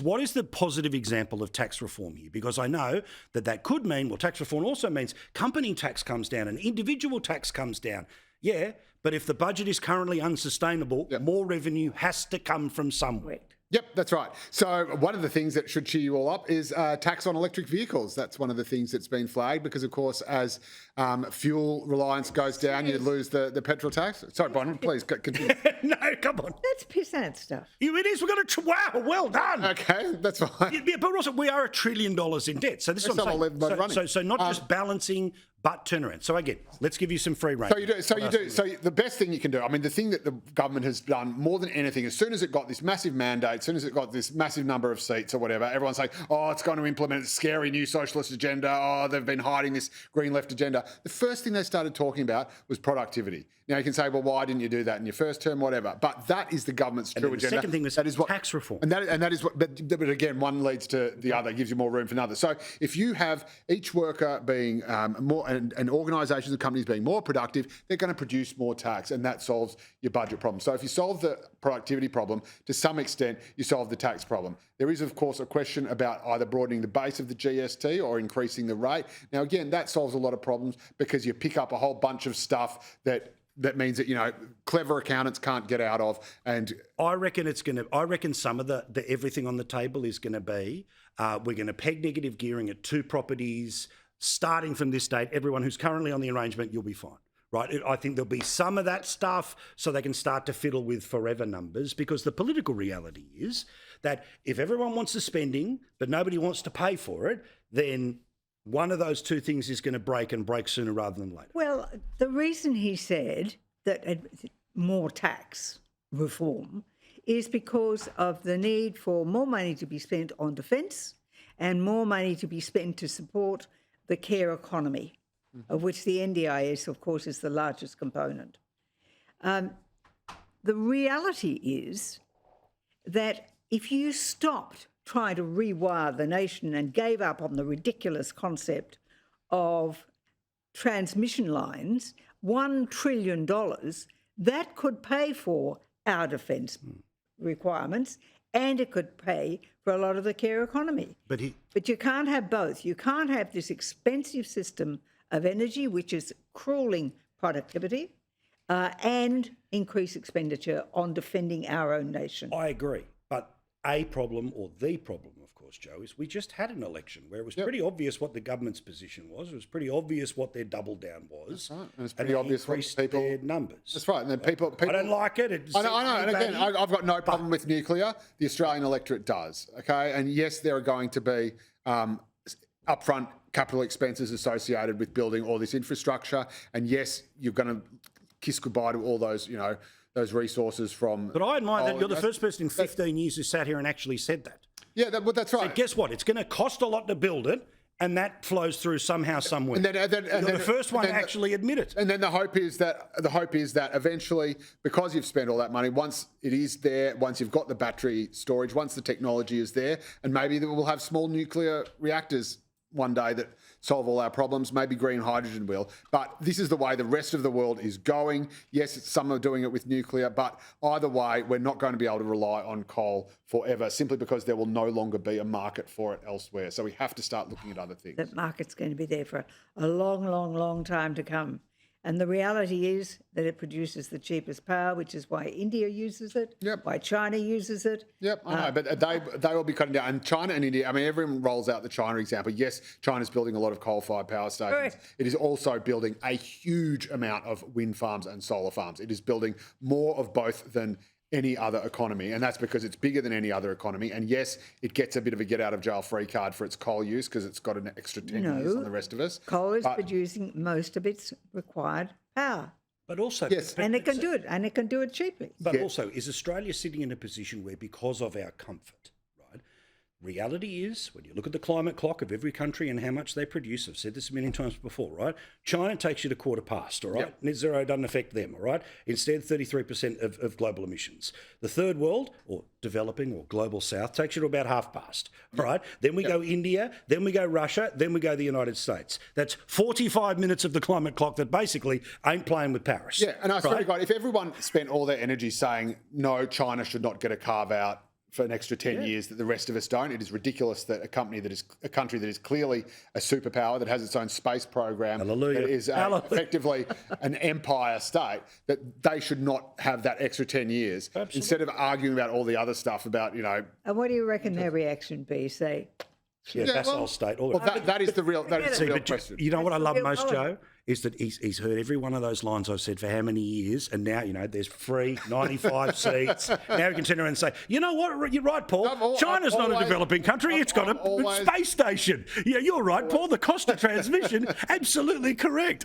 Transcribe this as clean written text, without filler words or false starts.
What is the positive example of tax reform here? Because I know that could mean, well, tax reform also means company tax comes down and individual tax comes down. Yeah, but if the budget is currently unsustainable, more revenue has to come from somewhere. Yep, that's right. So one of the things that should cheer you all up is tax on electric vehicles. That's one of the things that's been flagged because, of course, as fuel reliance goes down, you lose the petrol tax. Sorry, Bonham, please continue. No, come on. That's pissant stuff. It is. We've got to. Wow, well done. Okay, that's fine. Yeah, but also we are $1 trillion in debt. So this is what I'm saying. So not just balancing, but turnaround. So again, let's give you some free rein. So the best thing you can do, I mean, the thing that the government has done more than anything, as soon as it got this massive mandate, as soon as it got this massive number of seats or whatever, everyone's like, oh, it's going to implement a scary new socialist agenda. Oh, they've been hiding this green left agenda. The first thing they started talking about was productivity. Now you can say, well, why didn't you do that in your first term, whatever? But that is the government's true agenda. The second thing was tax reform. And that is what, but again, one leads to the other, gives you more room for another. So if you have each worker being more, and organisations and companies being more productive, they're going to produce more tax, and that solves your budget problem. So if you solve the productivity problem, to some extent, you solve the tax problem. There is, of course, a question about either broadening the base of the GST or increasing the rate. Now, again, that solves a lot of problems because you pick up a whole bunch of stuff that means that, clever accountants can't get out of. And I reckon some of the everything on the table is going to be, we're going to peg negative gearing at 2 properties. Starting from this date, everyone who's currently on the arrangement, you'll be fine. Right? I think there'll be some of that stuff so they can start to fiddle with forever numbers, because the political reality is that if everyone wants the spending but nobody wants to pay for it, then one of those two things is going to break, and break sooner rather than later. Well, the reason he said that more tax reform is because of the need for more money to be spent on defence and more money to be spent to support the care economy, of which the NDIS, of course, is the largest component. The reality is that if you stopped trying to rewire the nation and gave up on the ridiculous concept of transmission lines, $1 trillion, that could pay for our defence requirements, and it could pay for a lot of the care economy. But you can't have both. You can't have this expensive system of energy, which is cruelling productivity, and increase expenditure on defending our own nation. I agree. But a problem, or the problem, of course, Joe, is we just had an election where it was pretty obvious what the government's position was. It was pretty obvious what their double down was. That's right. And it's pretty obvious what people, their numbers. That's right. And then people I don't like it. I know. And again, I've got no problem with nuclear. The Australian electorate does. Okay. And yes, there are going to be upfront capital expenses associated with building all this infrastructure. And yes, you're going to kiss goodbye to all those, those resources from. But I admire that you're the first person in 15 years who sat here and actually said that. Yeah, that's right. So guess what? It's going to cost a lot to build it, and that flows through somehow, somewhere. And you're the first one to actually admit it. And then the hope is that eventually, because you've spent all that money, once it is there, once you've got the battery storage, once the technology is there, and maybe we'll have small nuclear reactors one day that solve all our problems. Maybe green hydrogen will. But this is the way the rest of the world is going. Yes, some are doing it with nuclear, but either way, we're not going to be able to rely on coal forever, simply because there will no longer be a market for it elsewhere. So we have to start looking at other things. That market's going to be there for a long, long, long time to come. And the reality is that it produces the cheapest power, which is why India uses it, why China uses it. Yep, I know, but they will be cutting down. And China and India, I mean, everyone rolls out the China example. Yes, China's building a lot of coal-fired power stations. Right. It is also building a huge amount of wind farms and solar farms. It is building more of both than any other economy, and that's because it's bigger than any other economy. And yes, it gets a bit of a get-out-of-jail-free card for its coal use because it's got an extra 10 years on the rest of us. Coal is producing most of its required power. But also, yes, and it can do it, and it can do it cheaply. But also, is Australia sitting in a position where, because of our comfort, right? Reality is, when you look at the climate clock of every country and how much they produce, I've said this a million times before, right? China takes you to quarter past, all right? Net zero doesn't affect them, all right? Instead, 33% of global emissions. The third world, or developing or global south, takes you to about half past, all right? Then we go India, then we go Russia, then we go the United States. That's 45 minutes of the climate clock that basically ain't playing with Paris. Yeah, and I swear to God, if everyone spent all their energy saying, no, China should not get a carve-out, for an extra 10 years that the rest of us don't. It is ridiculous that a country that is clearly a superpower, that has its own space program, Hallelujah. that is effectively an empire state, that they should not have that extra 10 years instead of arguing about all the other stuff about, And what do you reckon their reaction be? Say, vassal state. All that is the real but question. you know what I love real most, problem. Joe, is that he's heard every one of those lines I've said for how many years, and now, there's free 95 seats. Now we can turn around and say, you know what, you're right, Paul. China's not a developing country. It's got a space station. Yeah, you're right, Paul. The cost of transmission, absolutely correct.